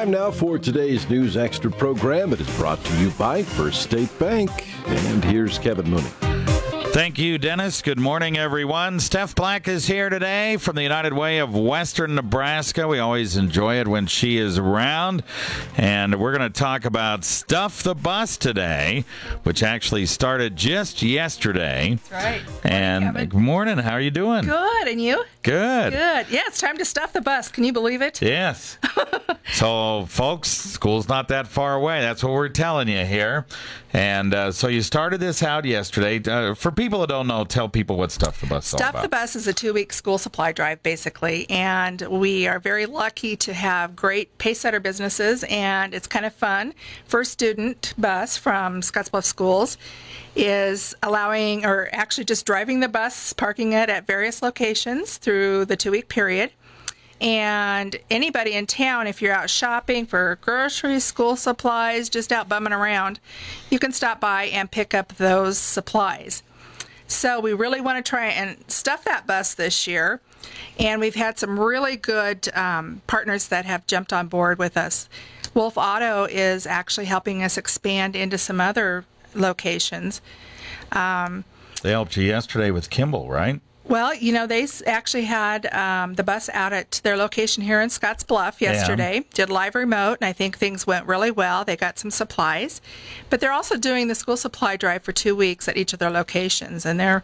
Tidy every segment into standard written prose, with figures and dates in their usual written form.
Time now for today's News Extra program. It is brought to you by First State Bank. And here's Kevin Mooney. Thank you, Dennis. Good morning, everyone. Steph Black is here today from the United Way of Western Nebraska. We always enjoy it when she is around. And we're going to talk about Stuff the Bus today, which actually started just yesterday. That's right. And good morning. How are you doing? Good. And you? Good. Good. Yeah, it's time to stuff the bus. Can you believe it? Yes. So, folks, school's not that far away. That's what we're telling you here. And so you started this out yesterday. For people that don't know, tell people what Stuff the Bus is all about. Stuff the Bus is a 2-week school supply drive, basically. And we are very lucky to have great pacesetter businesses, and it's kind of fun. First Student Bus from Scottsbluff Schools is allowing, or actually just driving the bus, parking it at various locations through the 2-week period. And anybody in town, if you're out shopping for groceries, school supplies, just out bumming around, you can stop by and pick up those supplies. So we really want to try and stuff that bus this year. And we've had some really good partners that have jumped on board with us. Wolf Auto is actually helping us expand into some other locations. They helped you yesterday with Kimball, right? Well, you know, they actually had the bus out at their location here in Scottsbluff yesterday. Yeah. Did live remote, and I think things went really well. They got some supplies. But they're also doing the school supply drive for 2 weeks at each of their locations. And they're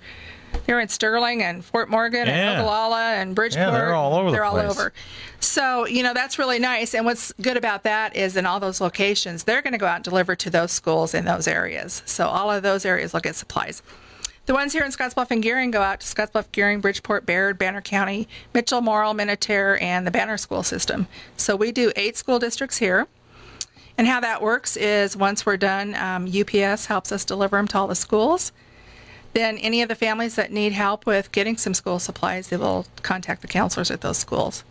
in Sterling and Fort Morgan and Ogallala and Bridgeport. Yeah, they're all over the place. They're all over. So, you know, that's really nice. And what's good about that is in all those locations, they're going to go out and deliver to those schools in those areas. So all of those areas will get supplies. The ones here in Scottsbluff and Gering go out to Scottsbluff, Gering, Bridgeport, Baird, Banner County, Mitchell, Morrill, Minutair, and the Banner School System. So we do 8 school districts here. And how that works is once we're done, UPS helps us deliver them to all the schools. Then any of the families that need help with getting some school supplies, they will contact the counselors at those schools.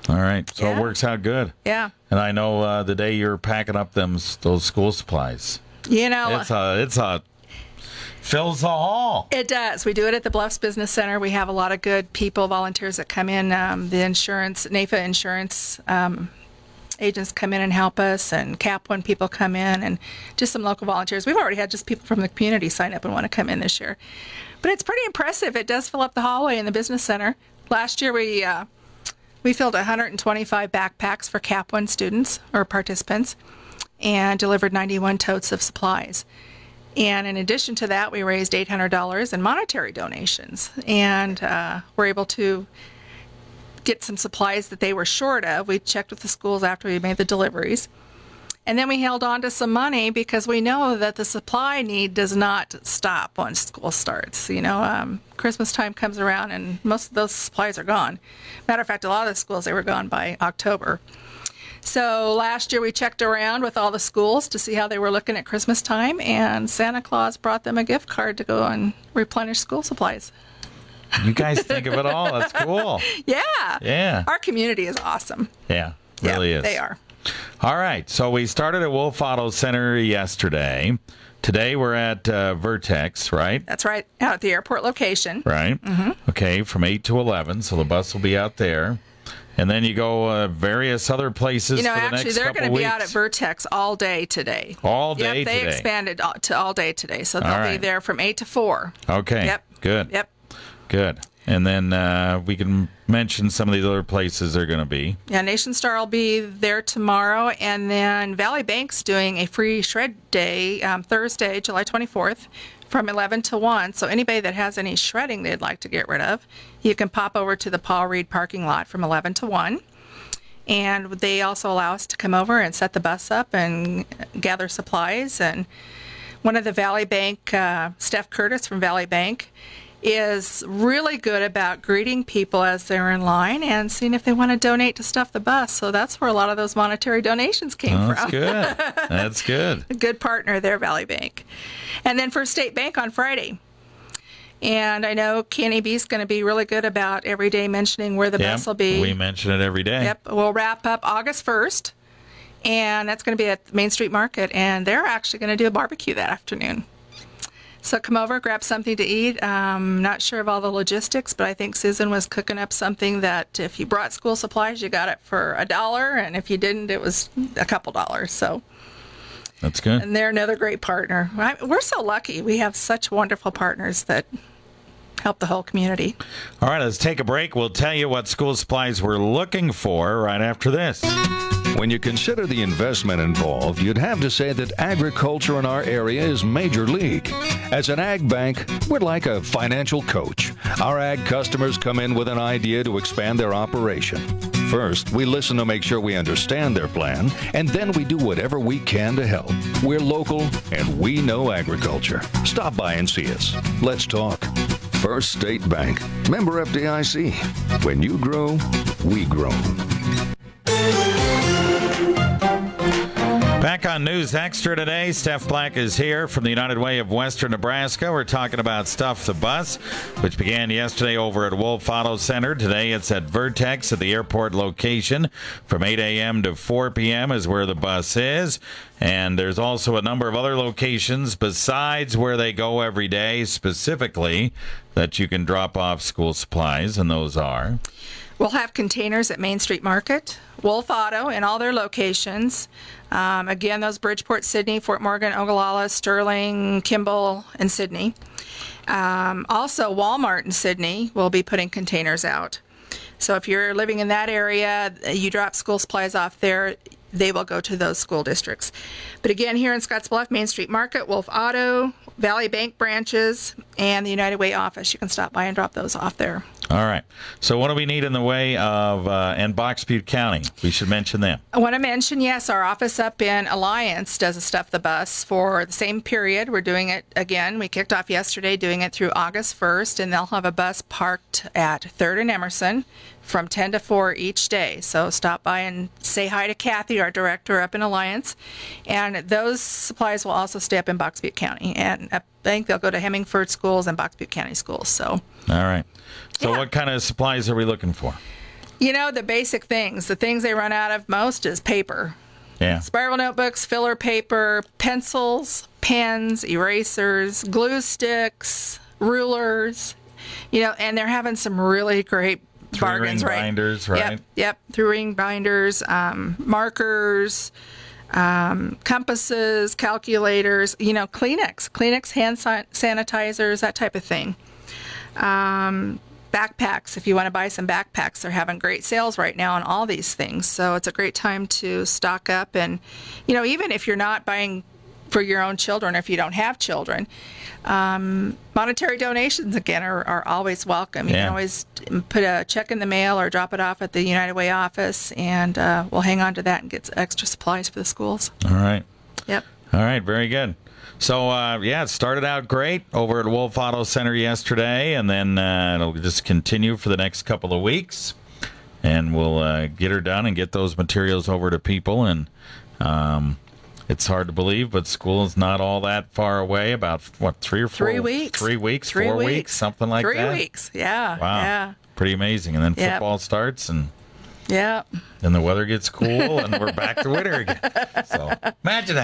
All right. So it works out good. Yeah. And I know the day you're packing up those school supplies, you know, it's a fills the hall. It does. We do it at the Bluffs Business Center. We have a lot of good people, volunteers that come in. The insurance, NAFA insurance agents come in and help us, and Cap One people come in, and just some local volunteers. We've already had just people from the community sign up and want to come in this year. But it's pretty impressive. It does fill up the hallway in the business center. Last year we filled 125 backpacks for Cap One students or participants and delivered 91 totes of supplies. And in addition to that, we raised $800 in monetary donations, and we're able to get some supplies that they were short of. We checked with the schools after we made the deliveries. And then we held on to some money because we know that the supply need does not stop once school starts. You know, Christmas time comes around and most of those supplies are gone. Matter of fact, a lot of the schools, they were gone by October. So last year we checked around with all the schools to see how they were looking at Christmas time, and Santa Claus brought them a gift card to go and replenish school supplies. You guys think of it all. That's cool. Yeah. Yeah. Our community is awesome. Yeah, really is. They are. All right. So we started at Wolf Auto Center yesterday. Today we're at Vertex, right? That's right. Out at the airport location. Right. Mm-hmm. Okay, from 8 to 11. So the bus will be out there. And then you go various other places for the next couple weeks. You know, actually, they're going to be out at Vertex all day today. All day today? They expanded to all day today, so they'll be there from 8 to 4. Okay, good. Yep. Good. And then we can mention some of these other places they're going to be. Yeah, Nation Star will be there tomorrow, and then Valley Bank's doing a free shred day Thursday, July 24th. From 11 to 1, so anybody that has any shredding they'd like to get rid of, you can pop over to the Paul Reed parking lot from 11 to 1. And they also allow us to come over and set the bus up and gather supplies. And one of the Valley Bank, Steph Curtis from Valley Bank, is really good about greeting people as they're in line and seeing if they want to donate to stuff the bus. So that's where a lot of ththose monetary donations came from. That's good. That's good. A good partner there, Valley Bank. And then First State Bank on Friday. And I know KNEB is going to be really good about every day mentioning where the bus will be. We mention it every day. Yep. We'll wrap up August 1st, and that's going to be at Main Street Market, and they're actually going to do a barbecue that afternoon. So come over, grab something to eat. Not sure of all the logistics, but I think Susan was cooking up something that if you brought school supplies, you got it for $1, and if you didn't, it was a couple dollars. So that's good. And they're another great partner. We're so lucky. We have such wonderful partners that help the whole community. All right, let's take a break. We'll tell you what school supplies we're looking for right after this. When you consider the investment involved, you'd have to say that agriculture in our area is major league. As an ag bank, we're like a financial coach. Our ag customers come in with an idea to expand their operation. First, we listen to make sure we understand their plan, and then we do whatever we can to help. We're local, and we know agriculture. Stop by and see us. Let's talk. First State Bank. Member FDIC. When you grow, we grow. Back on News Extra today, Steph Black is here from the United Way of Western Nebraska. We're talking about Stuff the Bus, which began yesterday over at Wolf Auto Center. Today it's at Vertex at the airport location from 8 a.m. to 4 p.m. is where the bus is. And there's also a number of other locations besides where they go every day specifically that you can drop off school supplies, and those are... We'll have containers at Main Street Market, Wolf Auto in all their locations. Again, those Bridgeport, Sidney, Fort Morgan, Ogallala, Sterling, Kimball, and Sidney. Also, Walmart in Sidney will be putting containers out. So if you're living in that area, you drop school supplies off there, they will go to those school districts. But again, here in Scottsbluff, Main Street Market, Wolf Auto, Valley Bank branches, and the United Way office. You can stop by and drop those off there. All right. So what do we need in the way of, and Box Butte County? We should mention them. I want to mention, yes, our office up in Alliance does a Stuff the Bus for the same period. We're doing it again. We kicked off yesterday doing it through August 1st, and they'll have a bus parked at 3rd and Emerson from 10 to 4 each day. So stop by and say hi to Kathy, our director up in Alliance. And those supplies will also stay up in Box Butte County. And I think they'll go to Hemingford schools and Box Butte County schools. So, all right. So yeah. What kind of supplies are we looking for? You know, the basic things. The things they run out of most is paper. Yeah. Spiral notebooks, filler paper, pencils, pens, erasers, glue sticks, rulers. You know, and they're having some really great bargains, right? Binders, right? Yep. 3-ring binders, markers, compasses, calculators, you know, Kleenex hand sanitizers, that type of thing. Backpacks, if you want to buy some backpacks, they're having great sales right now on all these things. So it's a great time to stock up. And, you know, even if you're not buying for your own children, or if you don't have children, monetary donations, again, are always welcome. You can always put a check in the mail or drop it off at the United Way office, and we'll hang on to that and get extra supplies for the schools. All right. Yep. All right, very good. So, it started out great over at Wolf Auto Center yesterday, and then it'll just continue for the next couple of weeks, and we'll get her done and get those materials over to people. And it's hard to believe, but school is not all that far away, about, 3 or 4? 3 weeks. 3 weeks, 3 4 weeks. weeks, something like that? 3 weeks, yeah. Wow. Yeah. Pretty amazing. And then football starts, and... Yeah. Then the weather gets cool, and we're back to winter again. So imagine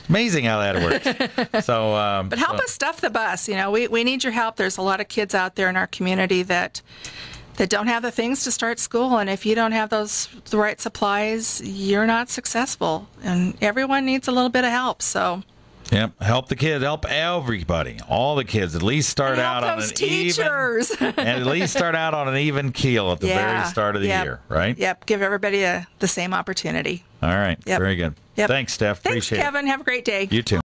amazing how that works. So, but help us stuff the bus. You know, we need your help. There's a lot of kids out there in our community that don't have the things to start school, and if you don't have the right supplies, you're not successful. And everyone needs a little bit of help. So. Yep, help the kids, help everybody, all the kids. At least start out on an teachers. and at least start out on an even keel at the very start of the year, right? Yep, give everybody the same opportunity. All right, very good. Yep. Thanks, Steph. Thanks, Appreciate Kevin. it. Have a great day. You too.